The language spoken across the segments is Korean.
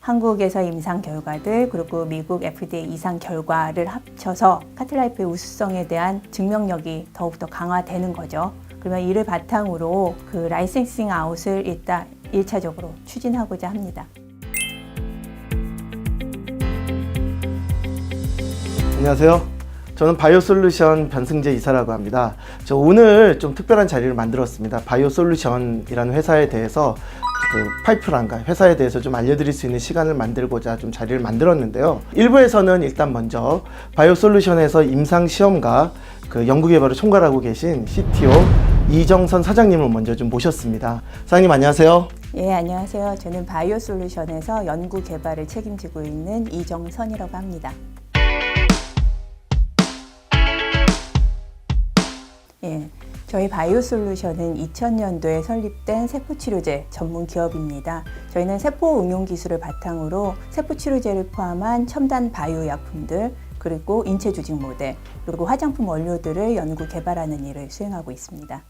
한국에서 임상 결과들 그리고 미국 FDA 이상 결과를 합쳐서 카틸라이프의 우수성에 대한 증명력이 더욱더 강화되는 거죠. 그러면 이를 바탕으로 그 라이센싱 아웃을 일단 1차적으로 추진하고자 합니다. 안녕하세요. 저는 바이오솔루션 변승재 이사라고 합니다. 저 오늘 좀 특별한 자리를 만들었습니다. 바이오솔루션이라는 회사에 대해서 그 파이프라인가 회사에 대해서 좀 알려드릴 수 있는 시간을 만들고자 좀 자리를 만들었는데요. 1부에서는 일단 먼저 바이오솔루션에서 임상시험과 그 연구개발을 총괄하고 계신 CTO 이정선 사장님을 먼저 좀 모셨습니다. 사장님 안녕하세요. 예, 안녕하세요. 저는 바이오솔루션에서 연구개발을 책임지고 있는 이정선이라고 합니다. 예, 저희 바이오솔루션은 2000년도에 설립된 세포치료제 전문 기업입니다. 저희는 세포 응용 기술을 바탕으로 세포치료제를 포함한 첨단 바이오 약품들, 그리고 인체 조직 모델, 그리고 화장품 원료들을 연구 개발하는 일을 수행하고 있습니다.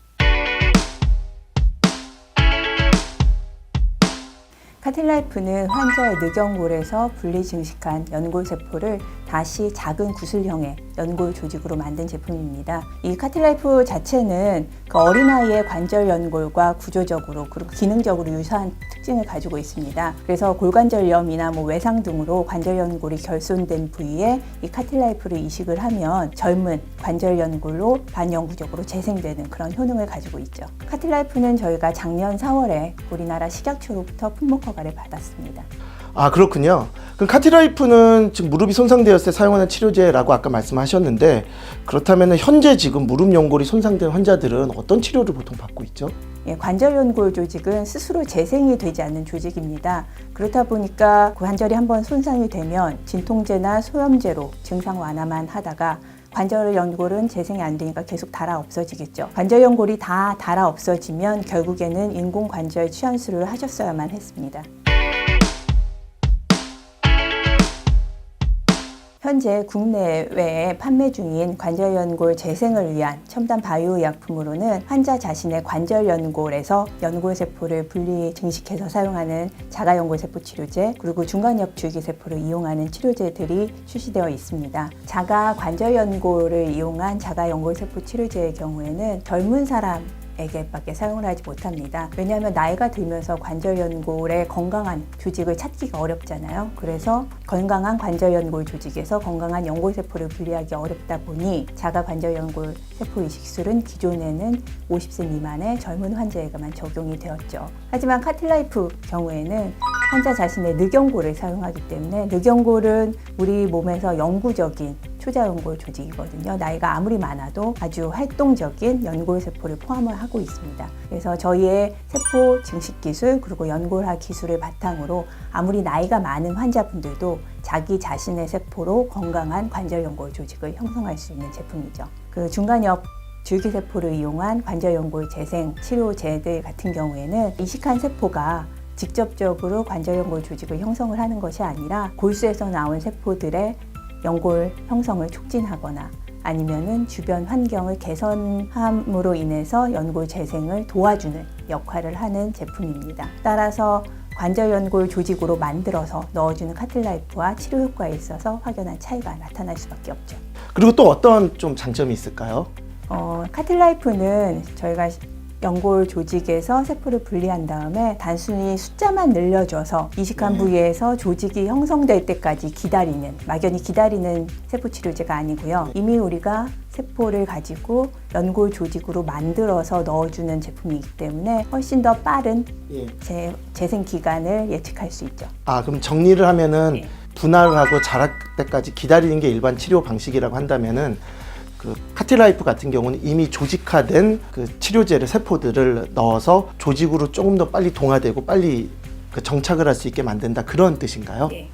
카틸라이프는 환자의 늑연골에서 분리 증식한 연골세포를 다시 작은 구슬형의 연골 조직으로 만든 제품입니다. 이 카틸라이프 자체는 그 어린아이의 관절 연골과 구조적으로 그리고 기능적으로 유사한 특징을 가지고 있습니다. 그래서 골관절염이나 외상 등으로 관절 연골이 결손된 부위에 이 카틸라이프를 이식을 하면 젊은 관절 연골로 반영구적으로 재생되는 그런 효능을 가지고 있죠. 카틸라이프는 저희가 작년 4월에 우리나라 식약처로부터 품목 허가를 받았습니다. 아, 그렇군요. 그럼 카틸라이프는 지금 무릎이 손상되었을 때 사용하는 치료제라고 아까 말씀하셨는데, 그렇다면 현재 지금 무릎 연골이 손상된 환자들은 어떤 치료를 보통 받고 있죠? 예, 관절 연골 조직은 스스로 재생이 되지 않는 조직입니다. 그렇다 보니까 그 관절이 한번 손상이 되면 진통제나 소염제로 증상 완화만 하다가 관절 연골은 재생이 안 되니까 계속 닳아 없어지겠죠. 관절 연골이 다 닳아 없어지면 결국에는 인공관절 취환수를 하셨어야만 했습니다. 현재 국내외에 판매 중인 관절연골 재생을 위한 첨단 바이오 약품으로는 환자 자신의 관절연골에서 연골세포를 분리 증식해서 사용하는 자가연골세포 치료제, 그리고 중간엽 줄기세포를 이용하는 치료제들이 출시되어 있습니다. 자가 관절연골을 이용한 자가연골세포 치료제의 경우에는 젊은 사람에게밖에 사용을 하지 못합니다. 왜냐하면 나이가 들면서 관절연골의 건강한 조직을 찾기가 어렵잖아요. 그래서 건강한 관절연골 조직에서 건강한 연골세포를 분리하기 어렵다 보니 자가관절연골 세포 이식술은 기존에는 50세 미만의 젊은 환자에게만 적용이 되었죠. 하지만 카틸라이프 경우에는 환자 자신의 늑연골을 사용하기 때문에 늑연골은 우리 몸에서 영구적인 초자연골 조직이거든요. 나이가 아무리 많아도 아주 활동적인 연골세포를 포함을 하고 있습니다. 그래서 저희의 세포 증식 기술 그리고 연골화 기술을 바탕으로 아무리 나이가 많은 환자분들도 자기 자신의 세포로 건강한 관절연골 조직을 형성할 수 있는 제품이죠. 그 중간엽 줄기세포를 이용한 관절연골 재생 치료제들 같은 경우에는 이식한 세포가 직접적으로 관절연골 조직을 형성을 하는 것이 아니라 골수에서 나온 세포들의 연골 형성을 촉진하거나 아니면은 주변 환경을 개선함으로 인해서 연골 재생을 도와주는 역할을 하는 제품입니다. 따라서 관절연골 조직으로 만들어서 넣어주는 카틸라이프와 치료 효과에 있어서 확연한 차이가 나타날 수밖에 없죠. 그리고 또 어떤 좀 장점이 있을까요? 카틸라이프는 저희가 연골 조직에서 세포를 분리한 다음에 단순히 숫자만 늘려줘서 이식한 부위에서 조직이 형성될 때까지 기다리는, 막연히 기다리는 세포 치료제가 아니고요. 이미 우리가 세포를 가지고 연골 조직으로 만들어서 넣어주는 제품이기 때문에 훨씬 더 빠른 재생 기간을 예측할 수 있죠. 아, 그럼 정리를 하면은 분할을 하고 자랄 때까지 기다리는 게 일반 치료 방식이라고 한다면은 그 카틸라이프 같은 경우는 이미 조직화된 그 치료제를 세포들을 넣어서 조직으로 조금 더 빨리 동화되고 빨리 그 정착을 할 수 있게 만든다, 그런 뜻인가요? 네.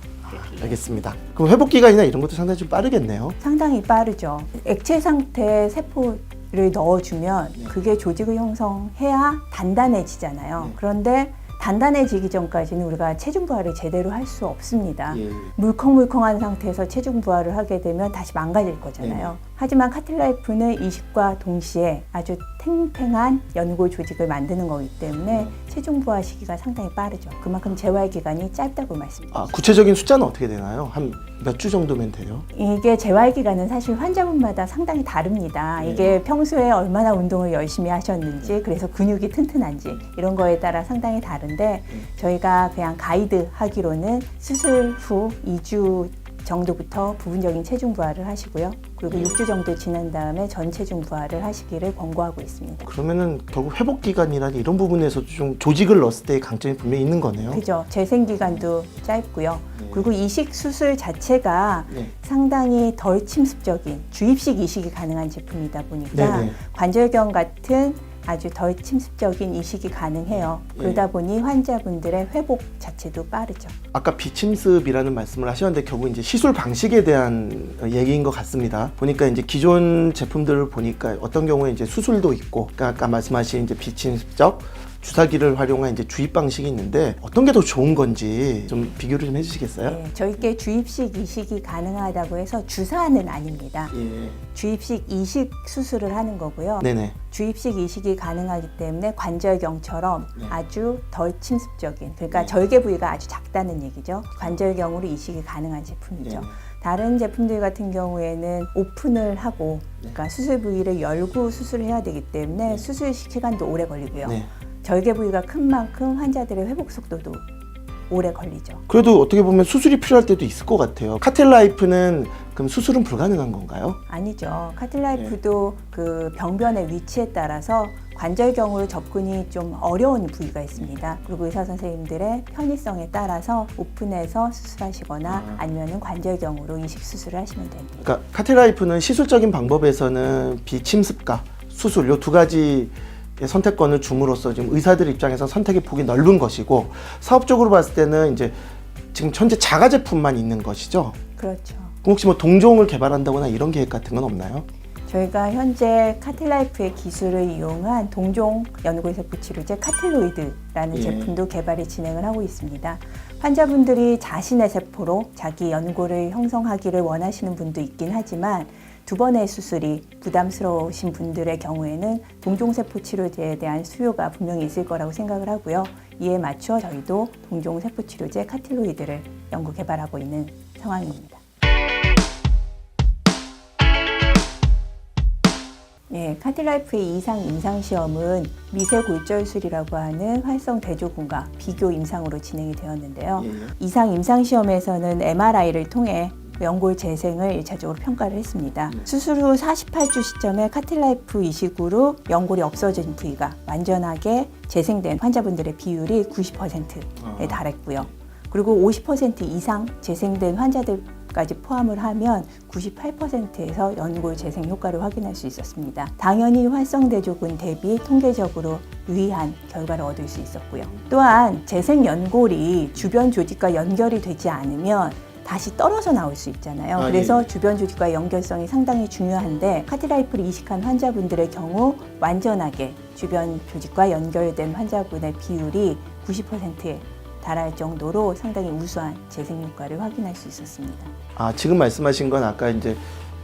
알겠습니다. 그럼 회복 기간이나 이런 것도 상당히 좀 빠르겠네요. 상당히 빠르죠. 액체 상태 세포를 넣어주면 그게 조직을 형성해야 단단해지잖아요. 그런데 단단해지기 전까지는 우리가 체중 부하를 제대로 할 수 없습니다. 예. 물컹물컹한 상태에서 체중 부하를 하게 되면 다시 망가질 거잖아요. 하지만 카틸라이프는 이식과 동시에 아주 탱탱한 연골 조직을 만드는 거기 때문에 체중 부하 시기가 상당히 빠르죠. 그만큼 재활 기간이 짧다고 말씀드립니다. 구체적인 숫자는 어떻게 되나요? 한 몇 주 정도면 돼요? 이게 재활 기간은 사실 환자분마다 상당히 다릅니다. 이게 평소에 얼마나 운동을 열심히 하셨는지, 그래서 근육이 튼튼한지 이런 거에 따라 상당히 다른데, 저희가 그냥 가이드 하기로는 수술 후 2주 정도부터 부분적인 체중 부하를 하시고요. 그리고 6주 정도 지난 다음에 전 체중 부하를 하시기를 권고하고 있습니다. 그러면은 결국 회복 기간이나 이런 부분에서도 좀 조직을 넣었을 때의 강점이 분명히 있는 거네요. 그죠. 재생 기간도 짧고요. 그리고 이식 수술 자체가 네. 상당히 덜 침습적인 주입식 이식이 가능한 제품이다 보니까 네네. 관절경 같은 아주 덜 침습적인 이식이 가능해요. 그러다 보니 환자분들의 회복 자체도 빠르죠. 아까 비침습이라는 말씀을 하셨는데 결국 이제 시술 방식에 대한 얘기인 것 같습니다. 보니까 이제 기존 제품들을 보니까 어떤 경우에 이제 수술도 있고, 그러니까 아까 말씀하신 이제 비침습적 주사기를 활용한 이제 주입 방식이 있는데 어떤 게 더 좋은 건지 좀 비교를 좀 해주시겠어요? 네, 저희께 주입식 이식이 가능하다고 해서 주사는 아닙니다. 예. 주입식 이식 수술을 하는 거고요. 네네. 주입식 이식이 가능하기 때문에 관절경처럼 네. 아주 덜 침습적인, 그러니까 절개 부위가 아주 작다는 얘기죠. 관절경으로 이식이 가능한 제품이죠. 네. 다른 제품들 같은 경우에는 오픈을 하고, 그러니까 수술 부위를 열고 수술을 해야 되기 때문에 수술 시간도 오래 걸리고요. 네. 절개 부위가 큰 만큼 환자들의 회복 속도도 오래 걸리죠. 그래도 어떻게 보면 수술이 필요할 때도 있을 것 같아요. 카틸라이프는 그럼 수술은 불가능한 건가요? 아니죠. 카틸라이프도 그 병변의 위치에 따라서 관절경으로 접근이 좀 어려운 부위가 있습니다. 그리고 의사 선생님들의 편의성에 따라서 오픈해서 수술하시거나 아니면은 관절경으로 이식 수술을 하시면 됩니다. 그러니까 카틸라이프는 시술적인 방법에서는 비침습과 수술 이 두 가지 선택권을 줌으로써 지금 의사들 입장에서 선택의 폭이 넓은 것이고, 사업적으로 봤을 때는 이제 지금 현재 자가 제품만 있는 것이죠. 그렇죠. 그럼 혹시 뭐 동종을 개발한다거나 이런 계획 같은 건 없나요? 저희가 현재 카틸라이프의 기술을 이용한 동종 연골세포 치료제 카틸로이드라는 제품도 개발이 진행을 하고 있습니다. 환자분들이 자신의 세포로 자기 연골을 형성하기를 원하시는 분도 있긴 하지만, 두 번의 수술이 부담스러우신 분들의 경우에는 동종세포 치료제에 대한 수요가 분명히 있을 거라고 생각을 하고요. 이에 맞춰 저희도 동종세포 치료제 카틸로이드를 연구 개발하고 있는 상황입니다. 네, 카틸라이프의 이상 임상 시험은 미세골절술이라고 하는 활성 대조군과 비교 임상으로 진행이 되었는데요. 이상 임상 시험에서는 MRI를 통해 연골 재생을 1차적으로 평가를 했습니다. 수술 후 48주 시점에 카틸라이프 이식으로 연골이 없어진 부위가 완전하게 재생된 환자분들의 비율이 90%에 달했고요. 그리고 50% 이상 재생된 환자들까지 포함을 하면 98%에서 연골 재생 효과를 확인할 수 있었습니다. 당연히 활성대조군 대비 통계적으로 유의한 결과를 얻을 수 있었고요. 또한 재생 연골이 주변 조직과 연결이 되지 않으면 다시 떨어져 나올 수 있잖아요. 그래서 주변 조직과의 연결성이 상당히 중요한데, 카틸라이프를 이식한 환자분들의 경우 완전하게 주변 조직과 연결된 환자분의 비율이 90%에 달할 정도로 상당히 우수한 재생 효과를 확인할 수 있었습니다. 지금 말씀하신 건 아까 이제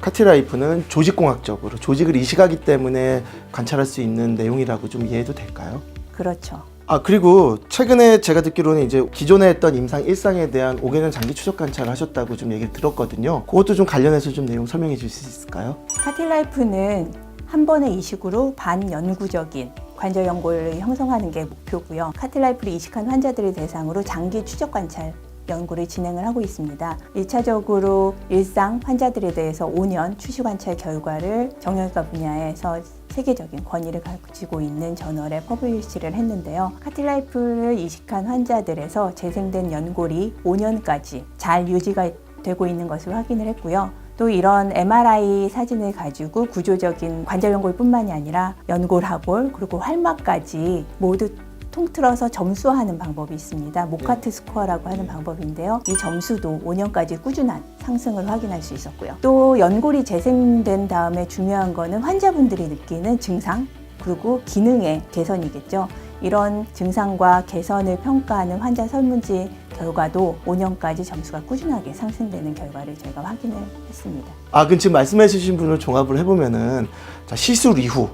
카틸라이프는 조직공학적으로 조직을 이식하기 때문에 관찰할 수 있는 내용이라고 좀 이해해도 될까요? 그렇죠. 그리고 최근에 제가 듣기로는 이제 기존에 했던 임상 1상에 대한 5개년 장기 추적 관찰을 하셨다고 좀 얘기를 들었거든요. 그것도 좀 관련해서 좀 내용 설명해 주실 수 있을까요? 카틸라이프는 한 번의 이식으로 반영구적인 관절 연골을 형성하는 게 목표고요. 카틸라이프를 이식한 환자들을 대상으로 장기 추적 관찰 연구를 진행을 하고 있습니다. 1차적으로 일상 환자들에 대해서 5년 추시 관찰 결과를 정형외과 분야에서 세계적인 권위를 가지고 있는 저널에 퍼블리시를 했는데요. 카틸라이프를 이식한 환자들에서 재생된 연골이 5년까지 잘 유지가 되고 있는 것을 확인을 했고요. 또 이런 MRI 사진을 가지고 구조적인 관절 연골뿐만이 아니라 연골하골 그리고 활막까지 모두 통틀어서 점수화하는 방법이 있습니다. 모카트 스코어라고 하는 방법인데요. 이 점수도 5년까지 꾸준한 상승을 확인할 수 있었고요. 또 연골이 재생된 다음에 중요한 거는 환자분들이 느끼는 증상 그리고 기능의 개선이겠죠. 이런 증상과 개선을 평가하는 환자 설문지 결과도 5년까지 점수가 꾸준하게 상승되는 결과를 저희가 확인을 했습니다. 그럼 지금 말씀해 주신 분을 종합을 해보면은, 자, 시술 이후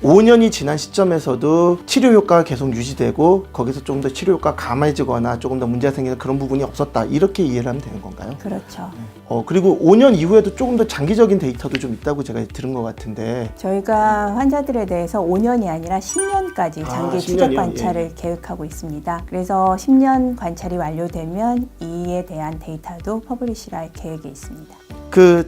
5년이 지난 시점에서도 치료 효과가 계속 유지되고 거기서 조금 더 치료 효과가 감해지거나 조금 더 문제가 생기는 그런 부분이 없었다, 이렇게 이해를 하면 되는 건가요? 그렇죠. 그리고 5년 이후에도 조금 더 장기적인 데이터도 좀 있다고 제가 들은 것 같은데. 저희가 환자들에 대해서 5년이 아니라 10년까지 장기 추적 10년이요? 관찰을 계획하고 있습니다. 그래서 10년 관찰이 완료되면 이에 대한 데이터도 퍼블리시를 할 계획이 있습니다.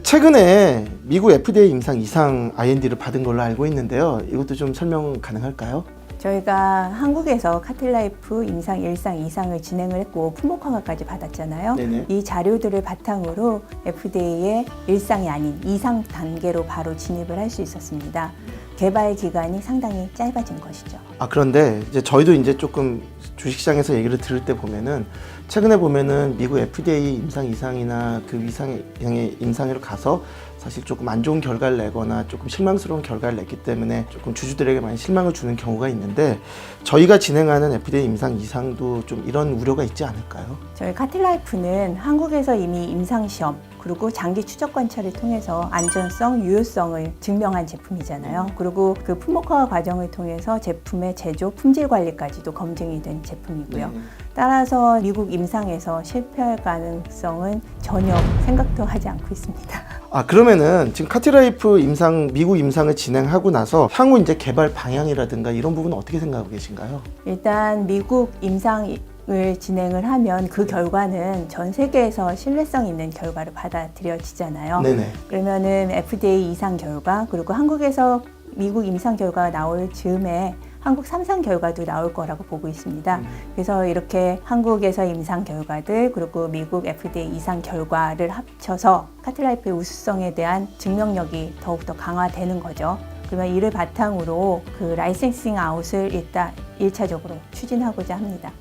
최근에 미국 FDA 임상 이상 IND를 받은 걸로 알고 있는데요. 이것도 좀 설명 가능할까요? 저희가 한국에서 카틸라이프 임상 1상 2상을 진행을 했고 품목허가까지 받았잖아요. 네네. 이 자료들을 바탕으로 FDA의 1상이 아닌 2상 단계로 바로 진입을 할 수 있었습니다. 개발 기간이 상당히 짧아진 것이죠. 그런데 이제 저희도 이제 조금 주식시장에서 얘기를 들을 때 보면은, 최근에 보면은 미국 FDA 임상 이상이나 그 이상의 임상으로 가서 사실 조금 안 좋은 결과를 내거나 조금 실망스러운 결과를 냈기 때문에 조금 주주들에게 많이 실망을 주는 경우가 있는데, 저희가 진행하는 FDA 임상 이상도 좀 이런 우려가 있지 않을까요? 저희 카틸라이프는 한국에서 이미 임상시험 그리고 장기 추적 관찰을 통해서 안전성, 유효성을 증명한 제품이잖아요. 그리고 그 품목허가 과정을 통해서 제품의 제조, 품질 관리까지도 검증이 된 제품이고요. 따라서 미국 임상에서 실패할 가능성은 전혀 생각도 하지 않고 있습니다. 그러면은 지금 카틸라이프 임상, 미국 임상을 진행하고 나서 향후 이제 개발 방향이라든가 이런 부분은 어떻게 생각하고 계신가요? 일단 미국 임상을 진행을 하면 그 결과는 전 세계에서 신뢰성 있는 결과로 받아들여지잖아요. 네네. 그러면은 FDA 이상 결과, 그리고 한국에서 미국 임상 결과가 나올 즈음에 한국 3상 결과도 나올 거라고 보고 있습니다. 그래서 이렇게 한국에서 임상 결과들 그리고 미국 FDA 이상 결과를 합쳐서 카틸라이프의 우수성에 대한 증명력이 더욱더 강화되는 거죠. 그러면 이를 바탕으로 그 라이센싱 아웃을 일단 1차적으로 추진하고자 합니다.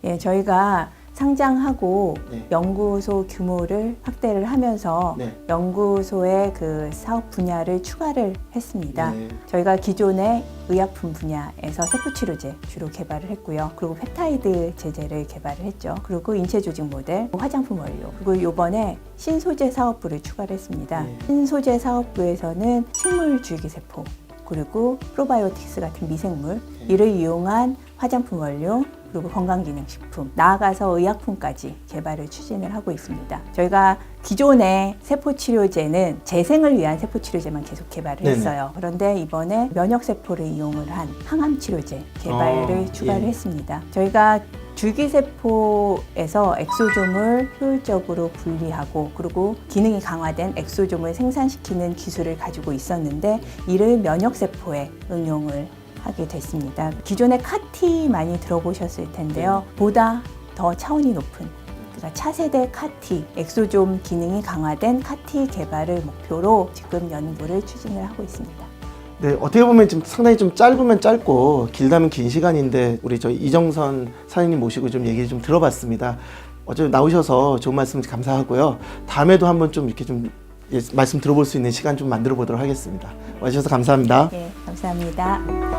예, 저희가 상장하고 네. 연구소 규모를 확대를 하면서 네. 연구소의 그 사업 분야를 추가를 했습니다. 네. 저희가 기존의 의약품 분야에서 세포치료제 주로 개발을 했고요. 그리고 펩타이드 제제를 개발을 했죠. 그리고 인체 조직 모델, 화장품 원료, 그리고 이번에 신소재 사업부를 추가를 했습니다. 네. 신소재 사업부에서는 식물 줄기세포, 그리고 프로바이오틱스 같은 미생물, 이를 이용한 화장품 원료, 그리고 건강기능식품, 나아가서 의약품까지 개발을 추진을 하고 있습니다. 저희가 기존의 세포치료제는 재생을 위한 세포치료제만 계속 개발을 네네. 했어요. 그런데 이번에 면역세포를 이용을 한 항암치료제 개발을 추가를 예. 했습니다. 저희가 줄기세포에서 엑소좀을 효율적으로 분리하고 그리고 기능이 강화된 엑소좀을 생산시키는 기술을 가지고 있었는데, 이를 면역세포에 응용을 하게 됐습니다. 기존의 카티 많이 들어보셨을 텐데요. 보다 더 차원이 높은, 그러니까 차세대 카티, 엑소좀 기능이 강화된 카티 개발을 목표로 지금 연구를 추진을 하고 있습니다. 네, 어떻게 보면 지금 상당히 좀 짧으면 짧고 길다면 긴 시간인데 우리 저 이정선 사장님 모시고 좀 얘기 좀 들어봤습니다. 어차피 나오셔서 좋은 말씀 감사하고요. 다음에도 한번 좀 이렇게 좀 말씀 들어볼 수 있는 시간 좀 만들어 보도록 하겠습니다. 와주셔서 감사합니다. 네, 감사합니다.